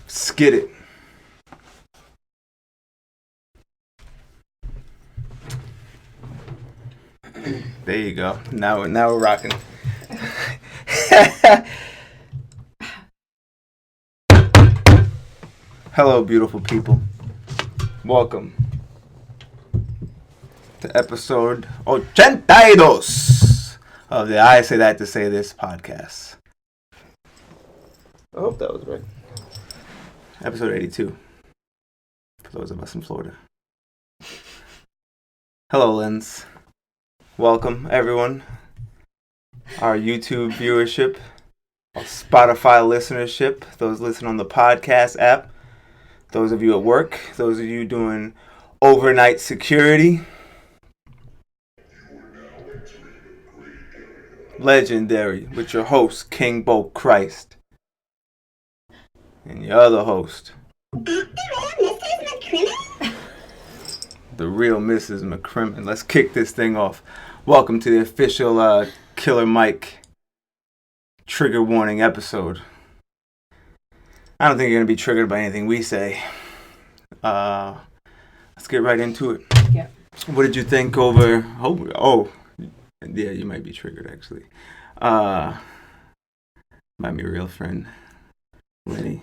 Skid it. There you go. Now we're rocking. Hello, beautiful people. Welcome to episode 82 of the I Say That to Say This podcast. I hope that was right. Episode 82. For those of us in Florida. Hello, Lens. Welcome, everyone. Our YouTube viewership, our Spotify listenership, those listening on the podcast app, those of you at work, those of you doing overnight security. Legendary with your host, King Bo Christ. And your other host, the real Mrs. McCrimmon. Let's kick this thing off. Welcome to the official Killer Mike trigger warning episode. I don't think you're going to be triggered by anything we say. Let's get right into it. Yeah. What did you think over... Oh, yeah, you might be triggered, actually. My real friend, Lenny.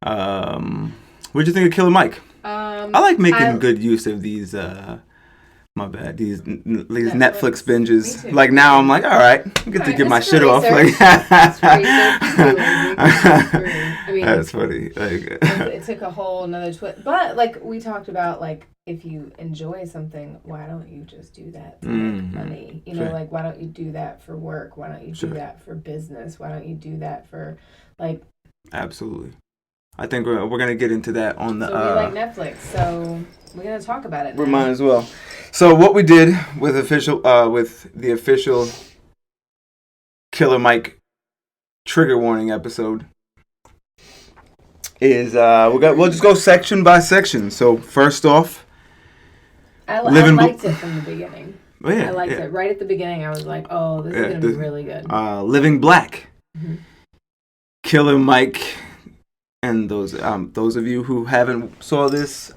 What'd you think of Killer Mike? I like making good use of these, my bad, these Netflix binges. Like, now I'm like, all right, I get to get my shit off. Like, I mean, that's funny. Like, it took a whole nother twist. But, like, we talked about, like, if you enjoy something, why don't you just do that to make money? You know, like, why don't you do that for work? Why don't you do that for business? Why don't you do that for, like... Absolutely. I think we're going to get into that on the... So we like Netflix, so we're going to talk about it now. We might as well. So what we did with the official Killer Mike trigger warning episode is we'll just go section by section. So first off, I liked it from the beginning. Oh, yeah, I liked it right at the beginning. I was like, oh, this is going to be really good. Living Black. Mm-hmm. Killer Mike, and those of you who haven't saw this,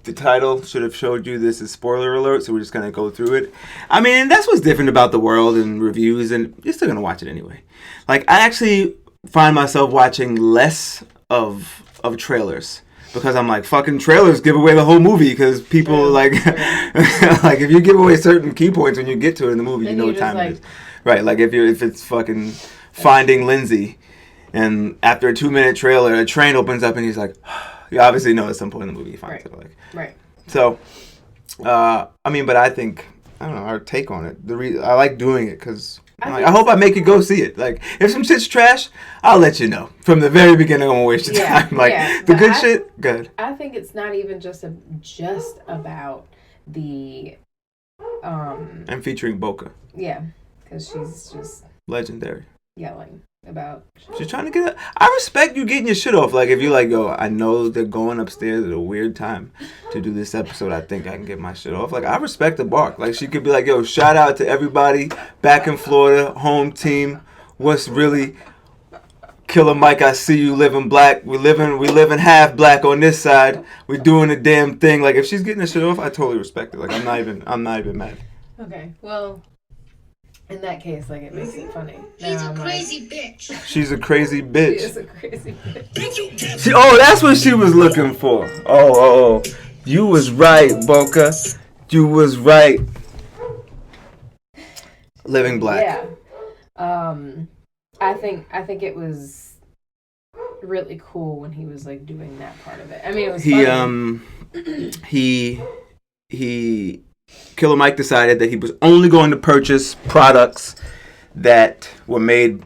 the title should have showed you this is spoiler alert, so we're just going to go through it. I mean, that's what's different about the world and reviews, and you're still going to watch it anyway. Like, I actually find myself watching less of trailers. Because I'm like, fucking trailers give away the whole movie. Because people, like, like, if you give away certain key points when you get to it in the movie, you know what time it is. Right, like, if it's fucking Finding Lindsay, and after a 2-minute trailer, a train opens up and he's like, you obviously know at some point in the movie he finds it. Like, right. So, I mean, but I think, I don't know, our take on it. I like doing it because I hope I make you go see it. Like, if some shit's trash, I'll let you know. From the very beginning, I won't waste your time. Like, the good shit, good. I think it's not even just about the... And featuring Boca. Yeah, because she's just... legendary. Yelling about... She's trying to get... I respect you getting your shit off. Like, if you like, yo, I know they're going upstairs at a weird time to do this episode. I think I can get my shit off. Like, I respect the bark. Like, she could be like, yo, shout out to everybody back in Florida, home team. What's really... Killer Mike, I see you living black. We living half black on this side. We doing the damn thing. Like, if she's getting her shit off, I totally respect it. Like, I'm not even mad. Okay, well... In that case, like, it makes it funny. She's a crazy bitch. She's a crazy bitch. She is a crazy bitch. That's what she was looking for. Oh. You was right, Boca. You was right. Living Black. Yeah. I think it was really cool when he was, like, doing that part of it. I mean, it was funny. Killer Mike decided that he was only going to purchase products that were made,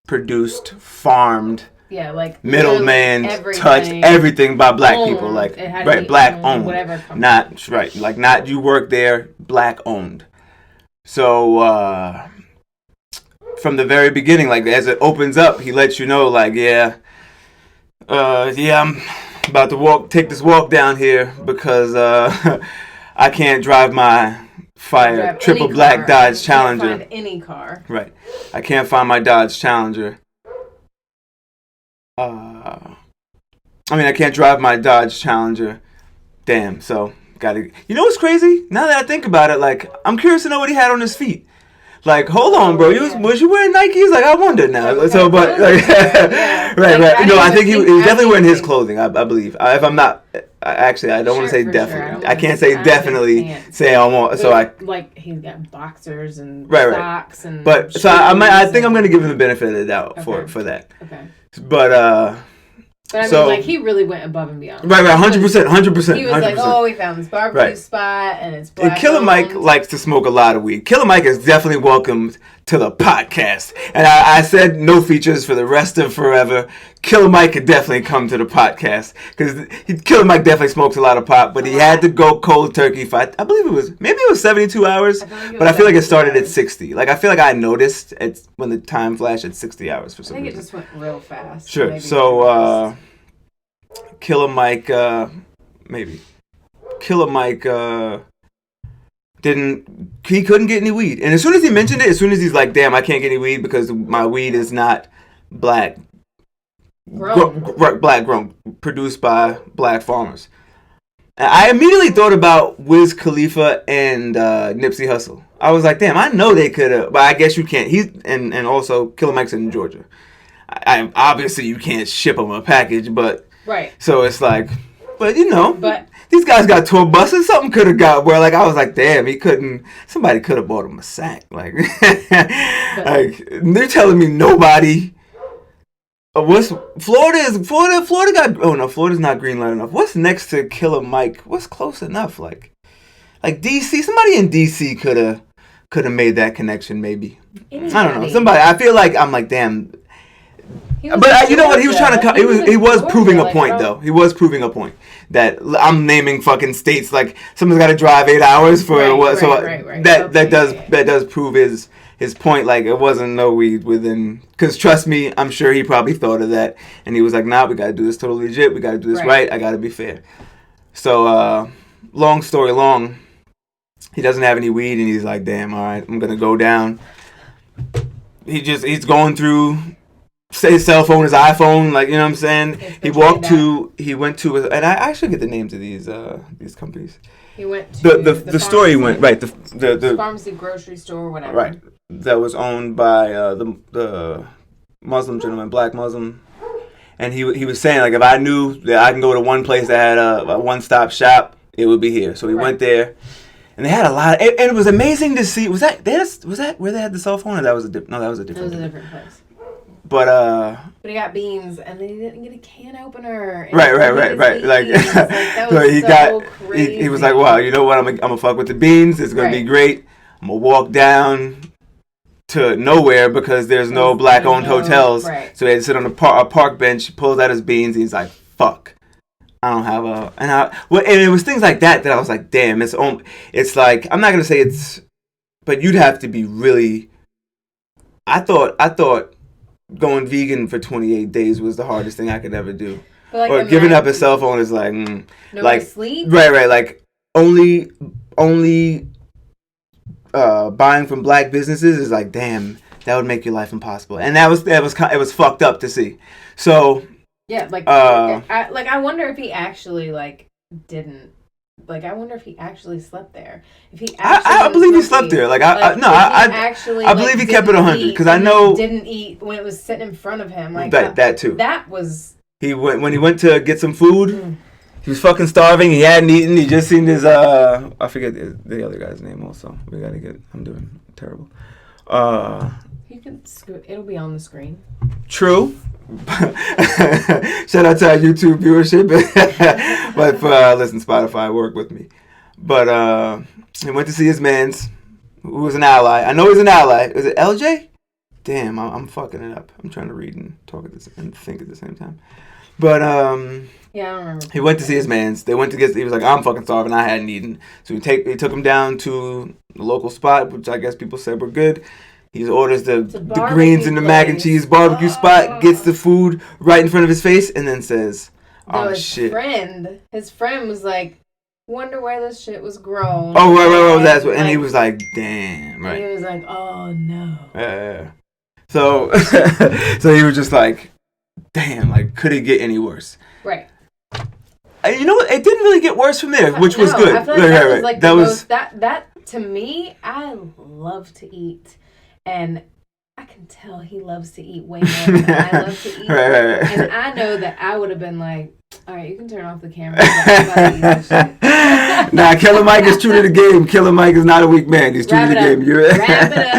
produced, farmed, like middleman touched, everything by black people, like right, black owned, whatever not right, like not you work there, black owned. So from the very beginning, like as it opens up, he lets you know, like I'm about to take this walk down here because I can't drive my triple black Dodge Challenger. Can't find any car. Right. I can't find my Dodge Challenger I mean, I can't drive my Dodge Challenger. Damn, so gotta. You know what's crazy? Now that I think about it, like, I'm curious to know what he had on his feet. Like, hold on, bro. Was you wearing Nikes? Like, I wonder now. Okay. So, but like, right. No, I think he was definitely wearing his clothing. I believe. If I'm not, actually, I don't want to say definitely. Sure. I can't say definitely. Say almost. So like he's got boxers and right. socks and. But so I think I'm gonna give him the benefit of the doubt for that. Okay. But I mean, like, he really went above and beyond. Right, 100%. He was like, oh, we found this barbecue spot, and it's black. And Killer Mike likes to smoke a lot of weed. Killer Mike is definitely welcomed to the podcast. And I said no features for the rest of forever. Killer Mike could definitely come to the podcast. Because Killer Mike definitely smokes a lot of pot, but he had to go cold turkey for, I believe maybe it was 72 hours, but I feel like it started at 60. Like, I feel like I noticed when the time flashed at 60 hours for some reason. I think it just went real fast. Sure. So, Killer Mike, maybe. Killer Mike, he couldn't get any weed. And as soon as he mentioned it, as soon as he's like, damn, I can't get any weed because my weed is not black grown, produced by black farmers. And I immediately thought about Wiz Khalifa and Nipsey Hussle. I was like, damn, I know they could have, but I guess you can't. And also Killer Mike's in Georgia. Obviously you can't ship him a package, but right. So it's like, but but these guys got tour buses. Something could have got where, like, I was like, damn, somebody could have bought him a sack. Like, like, they're telling me nobody. Florida got, oh no, Florida's not green light enough. What's next to Killer Mike? What's close enough? Like DC, somebody in DC could have made that connection maybe. Anybody. I don't know. Somebody, I feel like, I'm like, damn. But you know what? He was trying to. He was proving a point, though. He was proving a point that I'm naming fucking states. Like, someone's got to drive 8 hours for what? So that does prove his point. Like, it wasn't no weed within. Because trust me, I'm sure he probably thought of that, and he was like, nah, we got to do this totally legit. We got to do this right. I got to be fair. So long story long, he doesn't have any weed, and he's like, damn, all right, I'm gonna go down. He's going through. His cell phone, his iPhone, like, you know what I'm saying? He went to, and I should get the names of these companies. He went to the store he went, right? The pharmacy, grocery store, whatever. Right, that was owned by the Muslim gentleman, black Muslim, and he was saying, like, if I knew that I can go to one place that had a one-stop shop, it would be here. So he went there. And they had a lot, and it was amazing to see. Was that where they had the cell phone, or that was a different place. But he got beans, and then he didn't get a can opener. Right. Like, that so crazy. he was like, wow, you know what? I'm gonna fuck with the beans. It's gonna be great. I'm gonna walk down to nowhere because there's no black-owned hotels. Right. So he had to sit on a park bench, pulls out his beans, and he's like, fuck. I don't have and it was things like that I was like, damn, it's like, I'm not gonna say but you'd have to be really. I thought going vegan for 28 days was the hardest thing I could ever do. Like, or giving up a cell phone is like, like sleep. Right. Like only buying from black businesses is like, damn, that would make your life impossible. And it was fucked up to see. So. Yeah, like, I wonder if he actually, like, didn't. Like, I wonder if he actually slept there. If he actually I believe he slept there. Like, I believe he kept it 100 because I know didn't eat when it was sitting in front of him. Like that too. That was. When he went to get some food. He was fucking starving. He hadn't eaten. He just seen his I forget the other guy's name. Also, we gotta get. I'm doing terrible. You can. It'll be on the screen. True. Shout out to our YouTube viewership. But listen, Spotify, work with me. But he went to see his mans, who was an ally. I know he's an ally. Is it LJ? Damn, I'm fucking it up. I'm trying to read and talk and think at the same time. But yeah, I don't remember. He went to see his mans. They went to he was like, I'm fucking starving. I hadn't eaten. So he took him down to the local spot, which I guess people said were good. He orders the greens and the mac and cheese barbecue spot, gets the food right in front of his face, and then says, "Oh shit!" His friend was like, "Wonder why this shit was grown." Oh right. That's what. And he was like, "Damn!" Right. He was like, "Oh no." Yeah. So he was just like, damn, like, could it get any worse? Right. And you know what? It didn't really get worse from there, which was good. I feel like that was like the most, that to me, I love to eat, and I can tell he loves to eat way more than I love to eat. Right. And I know that I would have been like, all right, you can turn off the camera. Nah, Killer Mike is true to the game. Killer Mike is not a weak man. He's true to the game. Wrap it up,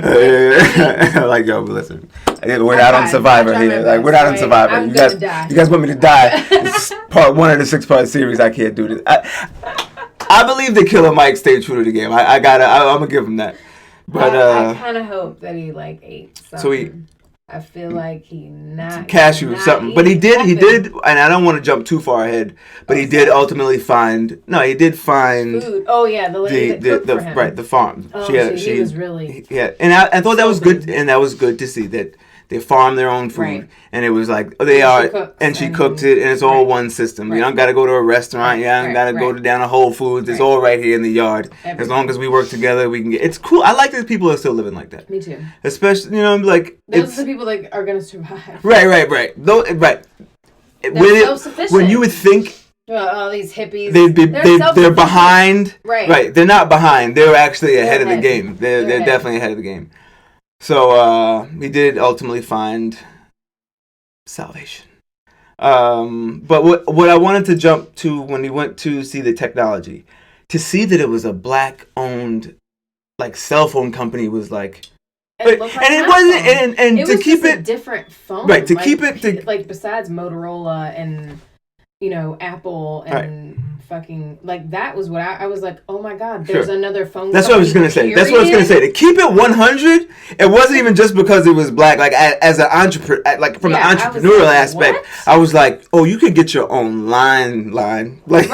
Yeah. Like, yo, but listen. We're not on Survivor here. Like, we're not on Survivor. You guys want me to die? It's part 1 of the 6-part series. I can't do this. I believe that Killer Mike stayed true to the game. I'm gonna give him that. But I kind of hope that he like ate something. So he. I feel like he not cashew something, but he did, and I don't want to jump too far ahead, but he did ultimately find. No, he did find food. Oh yeah, the lady that cooked for him. Right, the farm. Oh, she was really. Yeah, and I thought that was good, and that was good to see that they farm their own food, right. And it was like she cooked it, and it's all one system. Right. You don't got to go to a restaurant. You don't got to go down to Whole Foods. It's all right here in the yard. Everything. As long as we work together, we can get. It's cool. I like that people are still living like that. Me too. Especially, like those are the people that are gonna survive. Right. Right. They're self-sufficient. When you would think. All these hippies. They're behind. Right. They're not behind. They're actually ahead of the game. They're definitely ahead of the game. So he did ultimately find salvation. But what I wanted to jump to when he went to see the technology, to see that it was a black-owned, like, cell phone company was like. And it wasn't, and it to was keep just it a different phone, right? To keep it, like besides Motorola and Apple and fucking like that was what I was like. Oh my God, there's another phone. That's what I was gonna say. That's what I was gonna say. To keep it 100, it wasn't even just because it was black. Like as an entrepreneur, like from the entrepreneurial aspect, what? I was like, oh, you could get your own line, like, like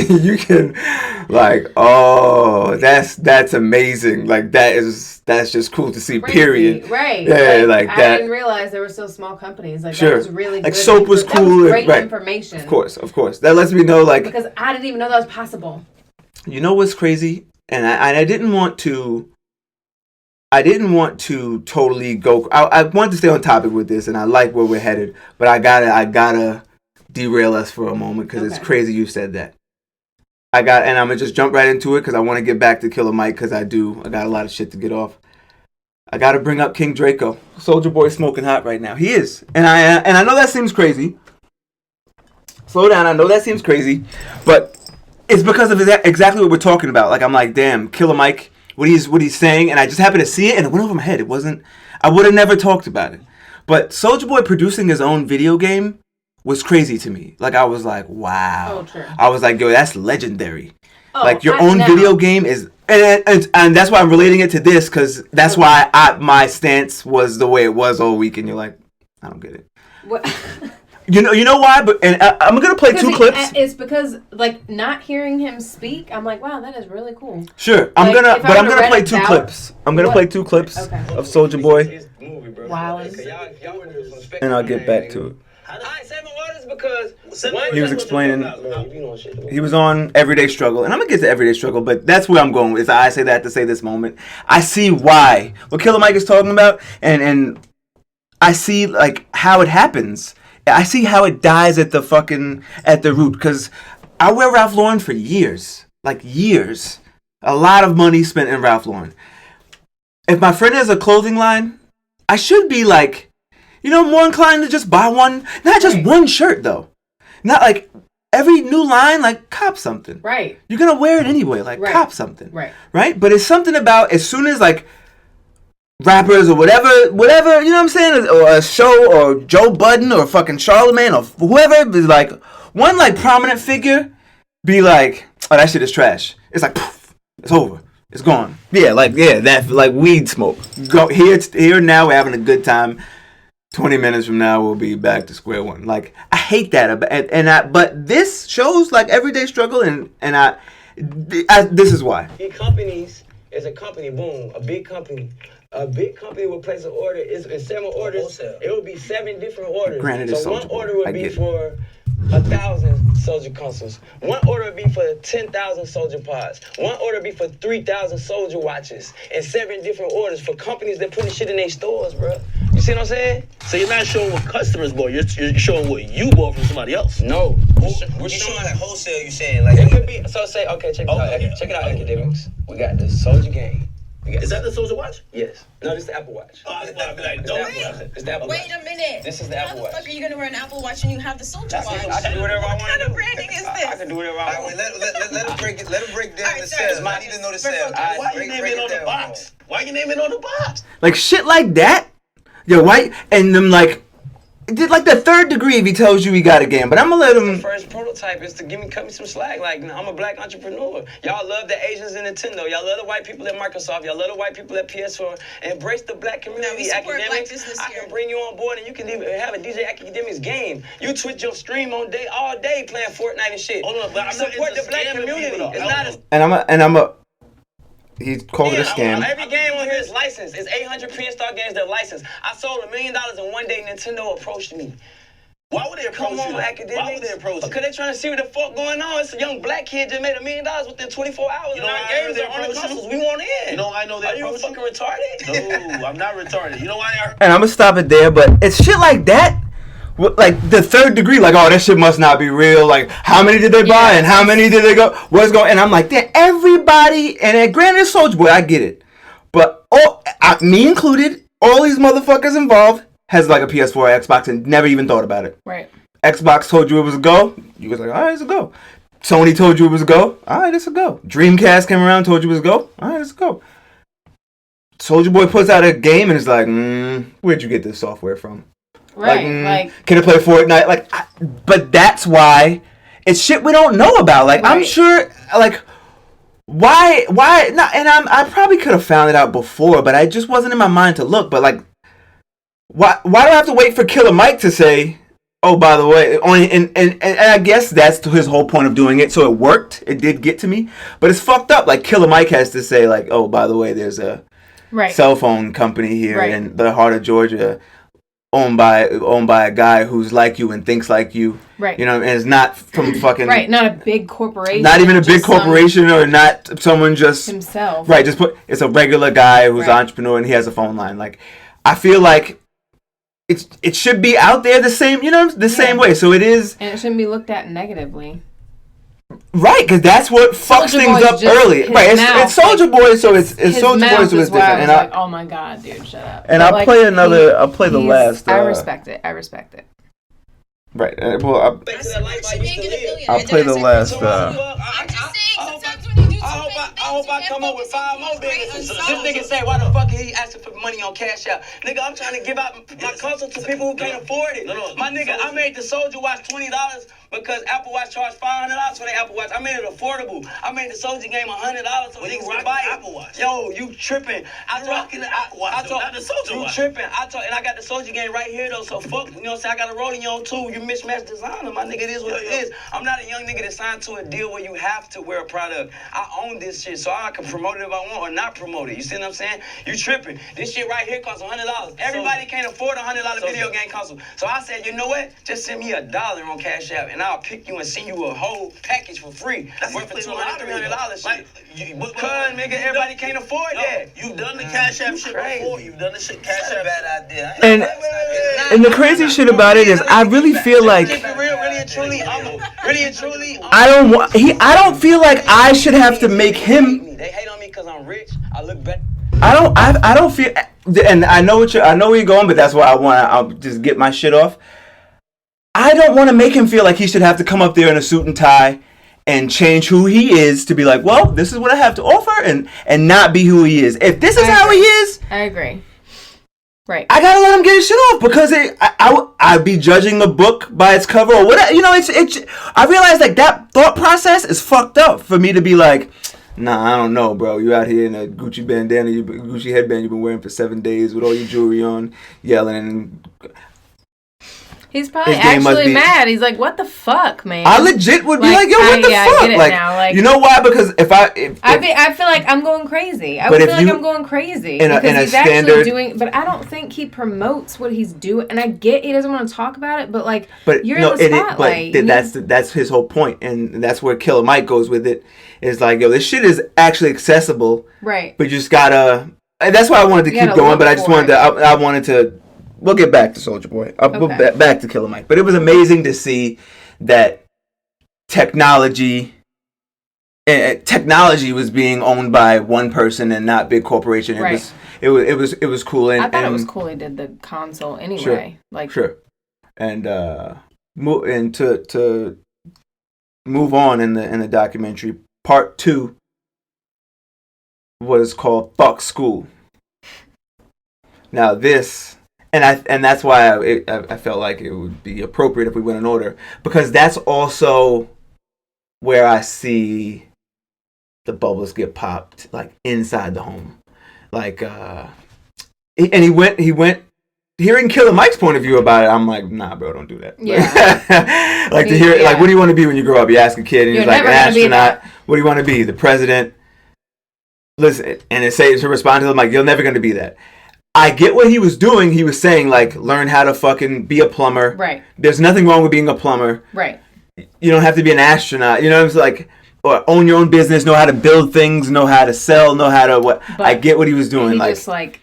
you can, like, oh, that's amazing. Like that's just cool to see. Crazy. Period. Right. Yeah, like that. I didn't realize there were still small companies. Like that was really like good. soap was cool. That was great information. Of course. That lets me know, like, because I didn't even know that was possible. You know what's crazy? And I didn't want to. I didn't want to totally go. I wanted to stay on topic with this, and I like where we're headed. But I gotta derail us for a moment because it's crazy you said that. And I'm gonna just jump right into it because I want to get back to Killer Mike because I got a lot of shit to get off. I gotta bring up King Draco. Soulja Boy smoking hot right now. He is, and I know that seems crazy. Slow down. I know that seems crazy, but it's because of exactly what we're talking about. Like, I'm like, damn, Killer Mike, what he's saying, and I just happened to see it, and it went over my head. It wasn't. I would have never talked about it. But Soulja Boy producing his own video game was crazy to me. Like, I was like, wow. Oh, true. I was like, yo, that's legendary. Oh, like, your own video game is, and that's why I'm relating it to this, because that's why my stance was the way it was all week, and you're like, I don't get it. What? You know why? But I'm gonna play two clips. It's because like not hearing him speak, I'm like, wow, that is really cool. Sure, I'm gonna play two clips. I'm gonna play two clips of Soulja Boy. Wow. And I'll get back to it. He was explaining. He was on Everyday Struggle, and I'm gonna get to Everyday Struggle, but that's where I'm going with. I say that to say this moment. I see why what Killer Mike is talking about, and I see like how it happens. I see how it dies at the root, because I wear Ralph Lauren for years. Like, years. A lot of money spent in Ralph Lauren. If my friend has a clothing line, I should be like, more inclined to just buy one. Not just one shirt, though. Not like every new line, like, cop something. Right. You're going to wear it anyway. Like, cop something. Right. Right? But it's something about as soon as, like, rappers or whatever, you know what I'm saying, or a show, or Joe Budden, or fucking Charlemagne, or whoever, be like, one, like, prominent figure, be like, oh, that shit is trash. It's like, poof, it's over. It's gone. Yeah, that, like, weed smoke. Go here now, we're having a good time. 20 minutes from now, we'll be back to square one. Like, I hate that, but this shows, like, everyday struggle, and this is why. Big companies is a company, boom, a big company. A big company will place an order. It's 7 orders. It will be 7 different orders. Granted, so one order would be for 1,000 soldier consoles. One order would be for 10,000 soldier pods. One order would be for 3,000 soldier watches. And 7 different orders for companies that putting shit in their stores, bro. You see what I'm saying? So you're not showing what customers bought. You're showing what you bought from somebody else. No. We're showing like wholesale. You saying like It could be. So say, okay, check it out. Okay. Check it out, academics. We got the soldier game. Is that the soldier watch? Yes. No, this is the Apple Watch. Oh, I was about to be like, It's the Apple Watch. It's the Apple Wait Watch. a minute. This is the How Apple the Watch. fuck are you gonna wear an Apple Watch and you have the soldier watch? I can do whatever I want to do. What kind of branding is this? I can do whatever I Alright, want. wait, let him break it. Let him break down Alright, the sorry. sales. I need to know the sales. Why you name it on the box? Why you name it on the box? Like shit like that. Yo, why? And them like, did like the third degree if he tells you he got a game. But I'm gonna let The him. first prototype is to cut me some slack. Like, I'm a black entrepreneur. Y'all love the Asians in Nintendo. Y'all love the white people at Microsoft. Y'all love the white people at PS4. Embrace the black community. No, we support black Academics, business I here. can bring you on board and you can even have a DJ Academics game. You Twitch your stream all day playing Fortnite and shit. Hold on, but I'm not Support into the black scamming community. people, though. It's not a And I'm a. He called it a scam. Every game on here is licensed. It's 800 PS Star games that are licensed. I sold $1 million in one day. Nintendo approached me. Why would they approach Come you? on, though? academics. Why would they approach you? Because they're trying to see what the fuck going on. It's a young black kid that made $1 million within 24 hours. You know and why our I heard games they are on the approached you? consoles. We want in. You know why I know they Are you approached you? fucking retarded? No, I'm not retarded. You know why I heard? And I'm gonna stop it there. But it's shit like that. Like the third degree, like, oh, that shit must not be real. Like, how many did they buy and how many did they go? What's going? And I'm like, damn, everybody. And granted, Soulja Boy, I get it, but me included, all these motherfuckers involved has like a PS4 or Xbox and never even thought about it. Right. Xbox told you it was a go. You was like, all right, it's a go. Sony told you it was a go. All right, it's a go. Dreamcast came around, told you it was a go. All right, it's a go. Soulja Boy puts out a game and it's like, where'd you get this software from? Right. Like can it play Fortnite? Like, but that's why it's shit we don't know about. Like, I'm Right. sure, like, why not? And I probably could have found it out before, but I just wasn't in my mind to look. But like, why do I have to wait for Killer Mike to say, oh, by the way, only and I guess that's his whole point of doing it. So it worked. It did get to me, but it's fucked up. Like Killer Mike has to say, like, oh, by the way, there's a right. cell phone company here Right. in the heart of Georgia, owned by a guy who's like you and thinks like you. Right. You know, and it's not from fucking Right. Not a big corporation. not even a big just some corporation or not someone just himself. right. Just put it's a regular guy who's an Right. entrepreneur and he has a phone line. Like, I feel like it should be out there the same, you know, the same way. So it is And it shouldn't be looked at negatively. right because that's what fucks Soulja things Boy's up just early. his Right. mouth, It's Soulja Boy, so it's His Soulja Boy, mouth so it's is why I different. was And like, oh my god, dude, shut up. and But, I'll like, play another. I'll play the he's- last. I respect it. Right. Well, Back to that life I used to live. I'll play the last. I'm just saying, sometimes when you do I hope I come up with 5 more businesses. This nigga say, say, why the fuck he asking for money on Cash App? Nigga, I'm trying to give out my console to people who can't afford it. No. My nigga, I made the Soulja Watch $20 because Apple Watch charged $500 for the Apple Watch. I made it affordable. I made the Soulja game $100 so Well, you niggas rocking can buy the it. Apple Watch. Yo, you tripping. You rocking the Apple Watch, though, not the Soulja You Watch. tripping. And I got the Soulja game right here, though, so fuck, you know what I'm saying? I got a rolling on, too. You mismatched designer, my nigga. It is what it is. I'm not a young nigga that signed to a deal where you have to wear a product. I own this shit, so I can promote it if I want or not promote it. You see what I'm saying? You tripping. This shit right here costs $100. Everybody can't afford a $100 video game console. So I said, you know what? Just send me $1 on Cash App, and I'll pick you and send you a whole package for free. That's worth for like $200, $300 Like, shit. Cause, nigga, everybody can't afford that. You've done the Cash App shit crazy. before. You've done the shit Cash That's a App. bad idea. And the crazy shit about it is, I really feel like Keep it real, really and truly. I don't feel like I should have to make him. They hate on me because I'm rich. I look better. I don't feel, and I know where you're going, but that's why I'll just get my shit off. I don't want to make him feel like he should have to come up there in a suit and tie and change who he is to be like, well, this is what I have to offer, and not be who he is. If this is how he is, I agree. Right. I gotta let him get his shit off because I'd be judging a book by its cover or whatever. You know, it's. I realize like that thought process is fucked up for me to be like, nah, I don't know, bro. You out here in a Gucci bandana, Gucci headband you've been wearing for 7 days with all your jewelry on, yelling. And He's probably his game must actually be mad. He's like, "What the fuck, man?" I legit would be like, "Yo, what the fuck?" I get it like, now. Like, you know why? Because I feel like I'm going crazy. I but feel if like you- I'm going crazy in a because he's standard- actually doing. But I don't think he promotes what he's doing. And I get he doesn't want to talk about it, but like, you're in the spotlight. That's his whole point, and that's where Killer Mike goes with it. Is like, yo, this shit is actually accessible, right? But you just gotta. And that's why I wanted to keep going, but I just wanted to. I wanted to. We'll get back to Soulja Boy. I'll go back to Killer Mike. But it was amazing to see that technology was being owned by one person and not big corporation. It was cool. And I thought it was cool he did the console anyway. Sure. And to move on in the documentary, part 2 was called "Fuck School." Now this. And that's why I felt like it would be appropriate if we went in order, because that's also where I see the bubbles get popped, like inside the home, like and he went hearing Killer Mike's point of view about it. I'm like, nah, bro, don't do that. Yeah. Like to hear like, what do you want to be when you grow up? You ask a kid, and he's like, an astronaut. What do you want to be? The president? Listen, and it says to respond to him like, you're never going to be that. I get what he was doing. He was saying, like, learn how to fucking be a plumber. Right. There's nothing wrong with being a plumber. Right. You don't have to be an astronaut. You know what I'm saying? Like, or own your own business, know how to build things, know how to sell, know how to what. But I get what he was doing. He like, just, like,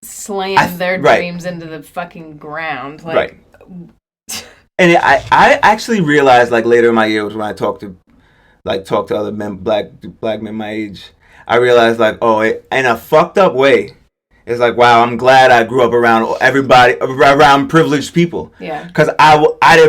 slammed their dreams into the fucking ground. Like, right. And I actually realized, like, later in my years when I talked to other men, black men my age, I realized, like, oh, in a fucked up way, it's like, wow, I'm glad I grew up around everybody, around privileged people. Yeah. Because I didn't